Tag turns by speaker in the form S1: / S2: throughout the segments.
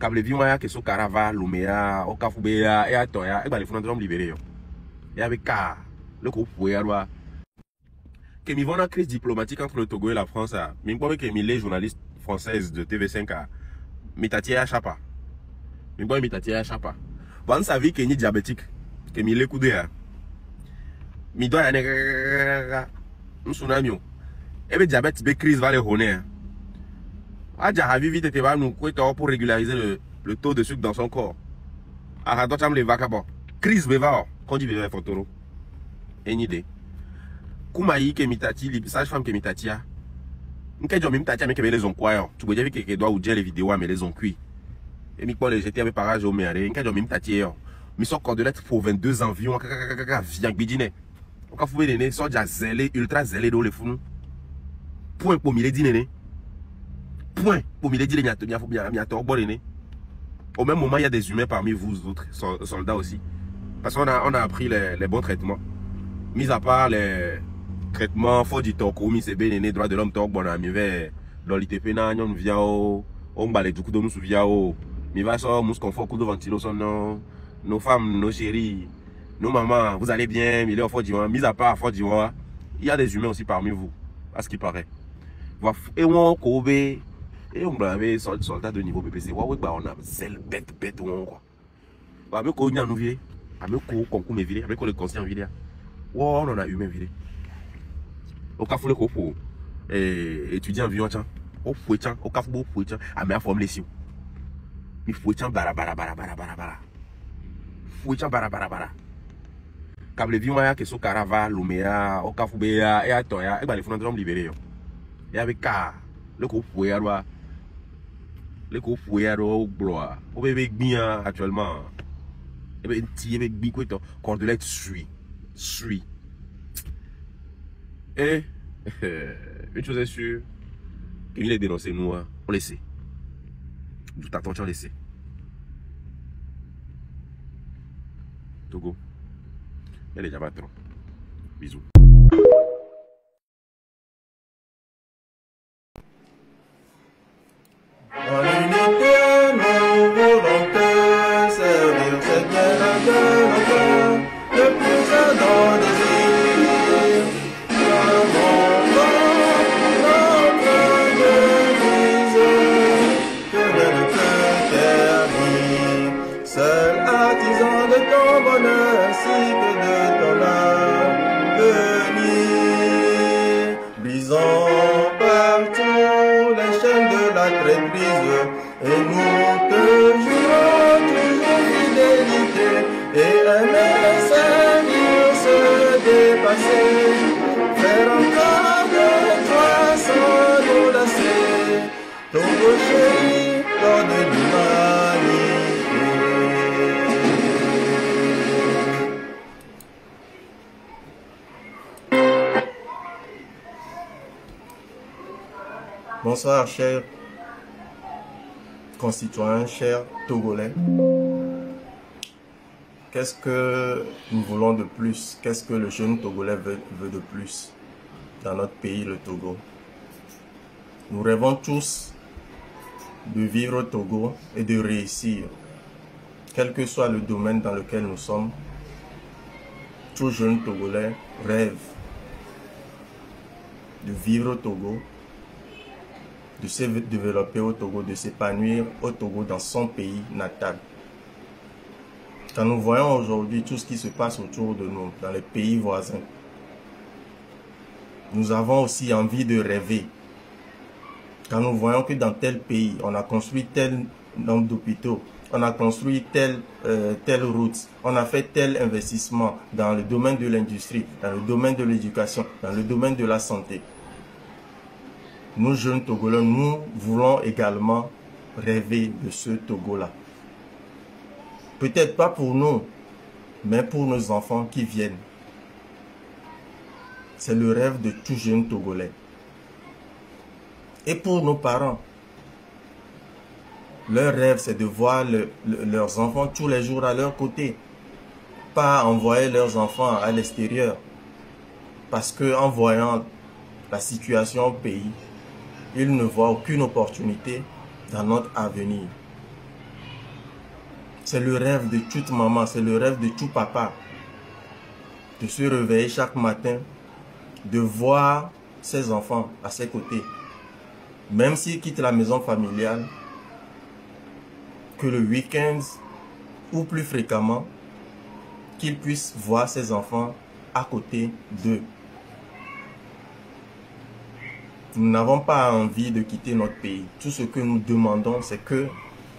S1: Kable viwa ke so karava lumea o kafubea e atoya e bale funa drum libéré yo. Et avec ka le coup pour que mi vont en crise diplomatique entre le Togo et la France, mi crois que les journalistes françaises de TV5 mi tati a chapa. Mi crois mi tati a chapa. Bon ça vie que ni diabétique que mi le coudé mi doit aller un tsunami. Et be diabète be crise va le honner. Adja a vite te va nous pour régulariser le taux de sucre dans son corps. Arrête cham les vacabons. Crise be va quand dit be fotoro. Une idée. Koumaï ke mitati sage-femme ke mitatia. N'ke jo mitatia mais que les ont quoi. Tu peux dire que doit ou dire les vidéos mais les ont cuit. Et mi quoi les jeter avec parage au méré. N'ke jo mitatia. Mi so cordelette pour 22 environ viens bidine. On ka foué né so ja zélé ultra zélé do le fou. Point pour mille dîner. Point pour mille dîner a to boné. Au même moment il y a des humains parmi vous autres soldats aussi. Parce qu'on a appris les bons traitements. Mis à part les traitements, faut du toko, mis c'est bien droit de l'homme, toko, bon, ami, vers dans l'ITP, on vient au, on balait du coup de nous souvient au, mais va ça, mousse confort, coup de ventilo, son nos femmes, nos chéris, nos mamans, vous allez bien, mais là, faut dire, mis à part, faut dire, il y a des humains aussi parmi vous, à ce qui paraît. Et on kobe, et on avait soldats de niveau PPC, on a celle bête, on quoi. Avec quoi, on a nous virer, avec quoi, concours, mais virer, avec quoi, le conscient virer. Oh, on en a humain viré. Au cas où le copo, étudiant vieux, au fouettant, au cas où fouettant, à ma forme les siens. Il fouettant bara. Fouettant bara. Kable viwa ke so karava lumea, au cas où béa, et atoya, et bah les fous drum libéré. Et avec ka, le coup fouet, au blois, au bébé bien actuellement. Et bien, tu avec biqueto, cordelette suit. Et une chose est sûre, qu'il est dénoncé, nous, on le sait. Tout attention, on le sait. Togo, il y a déjà pas trop. Bisous.
S2: En unité, nos volontés, servir cette terre de nos cœurs, le plus ardent désir. Notre devise, que le cœur termine. Seul artisan de ton bonheur, ainsi que de ton avenir. Brisons partout les chaînes de la traîtrise, et nous te jurons toujours fidélité, et aimer, servir, se dépasser, faire encore de toi sans nous lasser, Togo chéri, lors de l'humanité. Bonsoir, chers concitoyens, chers Togolais. Qu'est-ce que nous voulons de plus? Qu'est-ce que le jeune Togolais veut de plus dans notre pays, le Togo? Nous rêvons tous de vivre au Togo et de réussir. Quel que soit le domaine dans lequel nous sommes, tout jeune Togolais rêve de vivre au Togo, de se développer au Togo, de s'épanouir au Togo dans son pays natal. Quand nous voyons aujourd'hui tout ce qui se passe autour de nous, dans les pays voisins, nous avons aussi envie de rêver. Quand nous voyons que dans tel pays, on a construit tel nombre d'hôpitaux, on a construit telle route, on a fait tel investissement dans le domaine de l'industrie, dans le domaine de l'éducation, dans le domaine de la santé. Nous, jeunes Togolais, nous voulons également rêver de ce Togo-là. Peut-être pas pour nous, mais pour nos enfants qui viennent. C'est le rêve de tout jeune Togolais. Et pour nos parents, leur rêve, c'est de voir leurs enfants tous les jours à leur côté. Pas envoyer leurs enfants à l'extérieur. Parce qu'en voyant la situation au pays, ils ne voient aucune opportunité dans notre avenir. C'est le rêve de toute maman, c'est le rêve de tout papa. De se réveiller chaque matin, de voir ses enfants à ses côtés. Même s'il quitte la maison familiale, que le week-end ou plus fréquemment, qu'il puisse voir ses enfants à côté d'eux. Nous n'avons pas envie de quitter notre pays. Tout ce que nous demandons, c'est que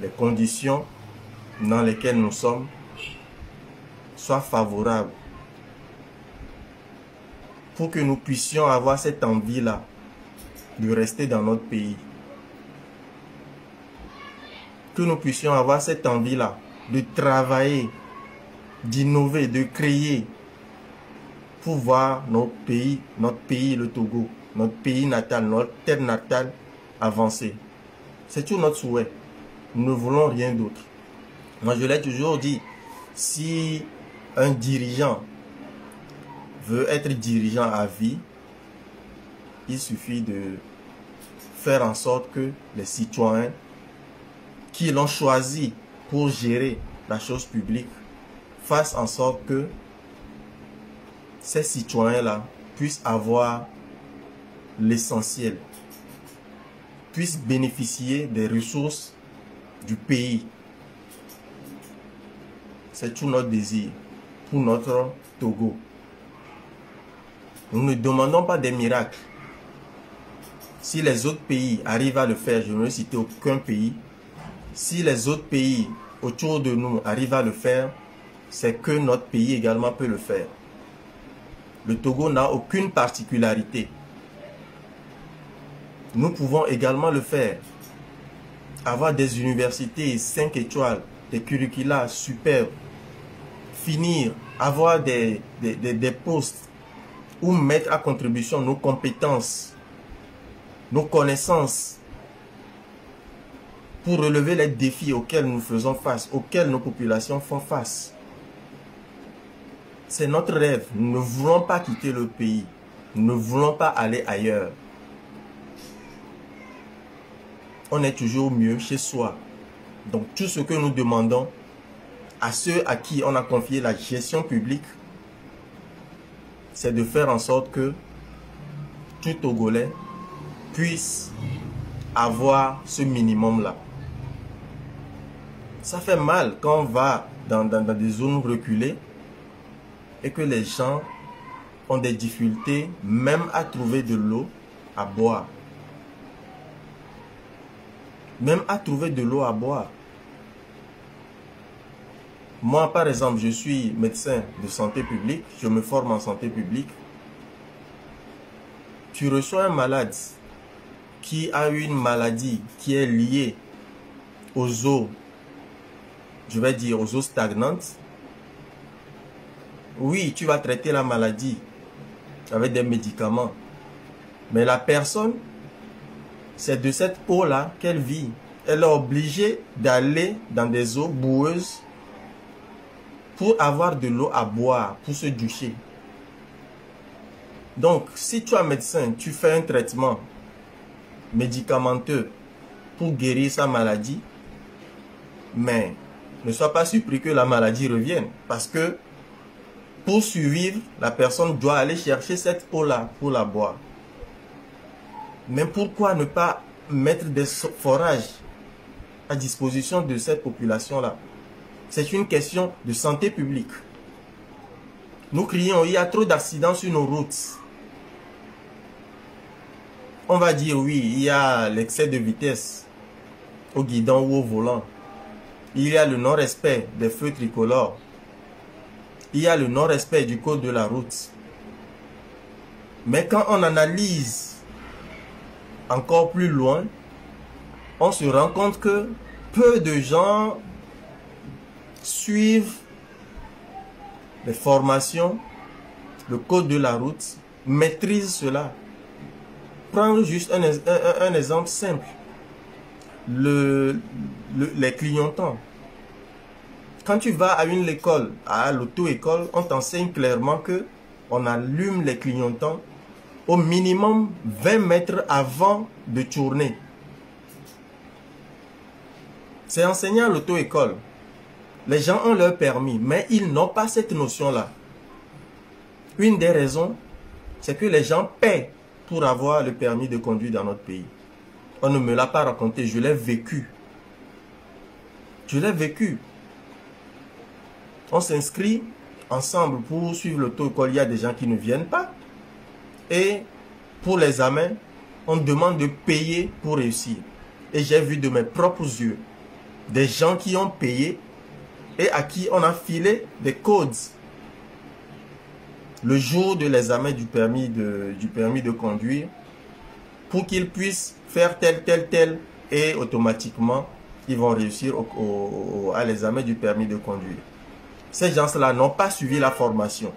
S2: les conditions dans lesquelles nous sommes soient favorables pour que nous puissions avoir cette envie-là de rester dans notre pays. Que nous puissions avoir cette envie-là de travailler, d'innover, de créer pour voir notre pays, le Togo, notre pays natal, notre terre natale avancer. C'est tout notre souhait. Nous ne voulons rien d'autre. Moi, je l'ai toujours dit, si un dirigeant veut être dirigeant à vie, il suffit de faire en sorte que les citoyens qui l'ont choisi pour gérer la chose publique fassent en sorte que ces citoyens-là puissent avoir l'essentiel, puissent bénéficier des ressources du pays. C'est tout notre désir pour notre Togo. Nous ne demandons pas des miracles. Si les autres pays arrivent à le faire, je ne vais citer aucun pays. Si les autres pays autour de nous arrivent à le faire, c'est que notre pays également peut le faire. Le Togo n'a aucune particularité. Nous pouvons également le faire. Avoir des universités 5 étoiles, des curricula superbes, finir, avoir des postes où mettre à contribution nos compétences, nos connaissances, pour relever les défis auxquels nous faisons face, auxquels nos populations font face. C'est notre rêve. Nous ne voulons pas quitter le pays. Nous ne voulons pas aller ailleurs. On est toujours mieux chez soi. Donc tout ce que nous demandons à ceux à qui on a confié la gestion publique, c'est de faire en sorte que tout Togolais puisse avoir ce minimum-là. Ça fait mal quand on va dans des zones reculées et que les gens ont des difficultés même à trouver de l'eau à boire. Même à trouver de l'eau à boire. Moi, par exemple, je suis médecin de santé publique, je me forme en santé publique. Tu reçois un malade qui a une maladie qui est liée aux eaux, je vais dire aux eaux stagnantes. Oui, tu vas traiter la maladie avec des médicaments. Mais la personne, c'est de cette eau-là qu'elle vit. Elle est obligée d'aller dans des eaux boueuses pour avoir de l'eau à boire, pour se doucher. Donc, si tu es médecin, tu fais un traitement médicamenteux pour guérir sa maladie, mais ne sois pas surpris que la maladie revienne. Parce que pour survivre, la personne doit aller chercher cette eau-là pour la boire. Mais pourquoi ne pas mettre des forages à disposition de cette population-là? C'est une question de santé publique. Nous crions, il y a trop d'accidents sur nos routes. On va dire oui, il y a l'excès de vitesse au guidon ou au volant. Il y a le non-respect des feux tricolores. Il y a le non-respect du code de la route. Mais quand on analyse encore plus loin, on se rend compte que peu de gens suivent les formations, le code de la route, maîtrisent cela. Prendre juste un exemple simple. Les clignotants. Quand tu vas à une école, à l'auto-école, on t'enseigne clairement que on allume les clignotants au minimum 20 mètres avant de tourner. C'est enseigné à l'auto-école. Les gens ont leur permis, mais ils n'ont pas cette notion-là. Une des raisons, c'est que les gens paient pour avoir le permis de conduire dans notre pays. On ne me l'a pas raconté, je l'ai vécu. Je l'ai vécu. On s'inscrit ensemble pour suivre l'auto-école. Il y a des gens qui ne viennent pas. Et pour l'examen, on demande de payer pour réussir. Et j'ai vu de mes propres yeux des gens qui ont payé et à qui on a filé des codes. Le jour de l'examen du permis de conduire, pour qu'ils puissent faire tel, et automatiquement, ils vont réussir à l'examen du permis de conduire. Ces gens-là n'ont pas suivi la formation.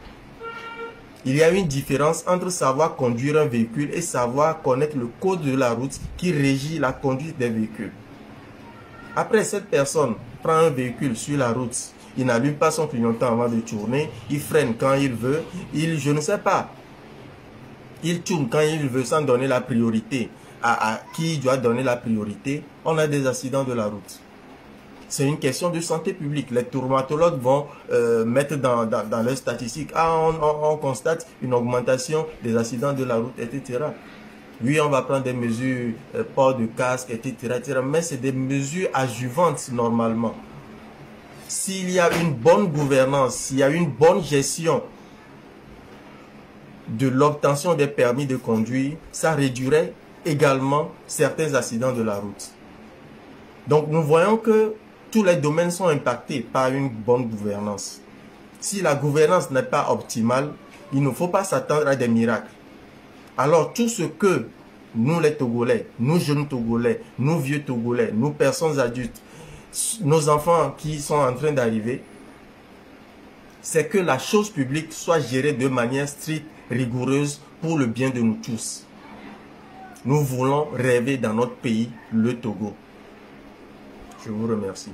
S2: Il y a une différence entre savoir conduire un véhicule et savoir connaître le code de la route qui régit la conduite des véhicules. Après, cette personne prend un véhicule sur la route, il n'allume pas son clignotant avant de tourner, il freine quand il veut, je ne sais pas, il tourne quand il veut sans donner la priorité à qui doit donner la priorité. On a des accidents de la route. C'est une question de santé publique. Les traumatologues vont mettre dans leurs statistiques. On constate une augmentation des accidents de la route, etc. Oui, on va prendre des mesures, port de casque, etc. Mais c'est des mesures adjuvantes normalement. S'il y a une bonne gouvernance, s'il y a une bonne gestion de l'obtention des permis de conduire, ça réduirait également certains accidents de la route. Donc nous voyons que tous les domaines sont impactés par une bonne gouvernance. Si la gouvernance n'est pas optimale, il ne faut pas s'attendre à des miracles. Alors tout ce que nous les Togolais, nous jeunes Togolais, nous vieux Togolais, nous personnes adultes, nos enfants qui sont en train d'arriver, c'est que la chose publique soit gérée de manière stricte, rigoureuse pour le bien de nous tous. Nous voulons rêver dans notre pays, le Togo. Je vous remercie.